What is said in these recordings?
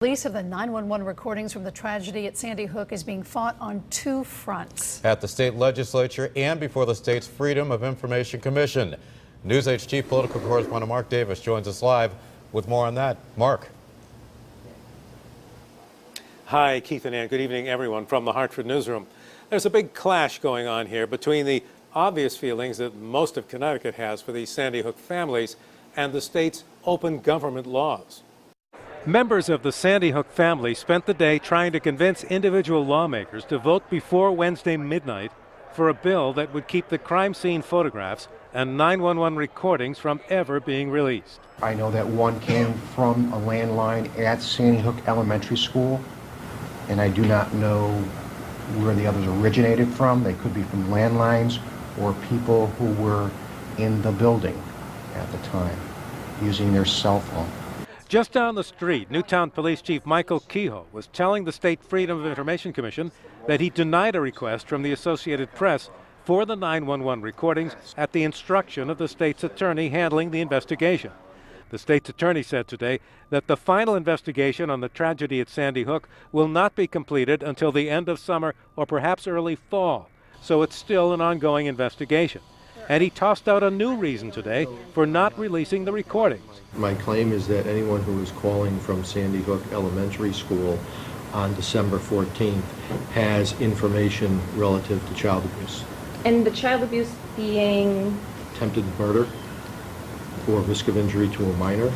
Release of the 911 recordings from the tragedy at Sandy Hook is being fought on two fronts. At the state legislature and before the state's Freedom of Information Commission. News 8's chief political correspondent Mark Davis joins us live with more on that. Mark. Hi, Keith and Ann. Good evening, everyone, from the Hartford newsroom. There's a big clash going on here between the obvious feelings that most of Connecticut has for these Sandy Hook families and the state's open government laws. Members of the Sandy Hook family spent the day trying to convince individual lawmakers to vote before Wednesday midnight for a bill that would keep the crime scene photographs and 911 recordings from ever being released. I know that one came from a landline at Sandy Hook Elementary School, and I do not know where the others originated from. They could be from landlines or people who were in the building at the time using their cell phone. Just down the street, Newtown Police Chief Michael Kehoe was telling the State Freedom of Information Commission that he denied a request from the Associated Press for the 911 recordings at the instruction of the state's attorney handling the investigation. The state's attorney said today that the final investigation on the tragedy at Sandy Hook will not be completed until the end of summer or perhaps early fall, so it's still an ongoing investigation. And he tossed out a new reason today for not releasing the recordings. My claim is that anyone who is calling from Sandy Hook Elementary School on December 14th has information relative to child abuse. And the child abuse being? Attempted murder or risk of injury to a minor.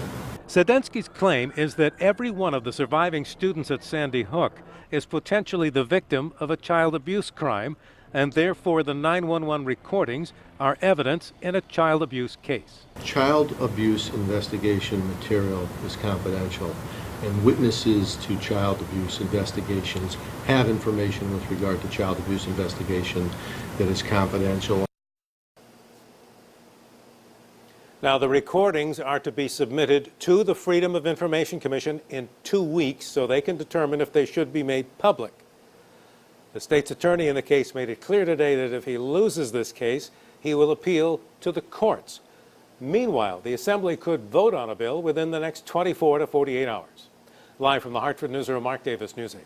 Sedensky's claim is that every one of the surviving students at Sandy Hook is potentially the victim of a child abuse crime, and therefore the 911 recordings are evidence in a child abuse case. Child abuse investigation material is confidential, and witnesses to child abuse investigations have information with regard to child abuse investigation that is confidential. Now, the recordings are to be submitted to the Freedom of Information Commission in 2 weeks so they can determine if they should be made public. The state's attorney in the case made it clear today that if he loses this case, he will appeal to the courts. Meanwhile, the Assembly could vote on a bill within the next 24 to 48 hours. Live from the Hartford newsroom, Mark Davis, News 8.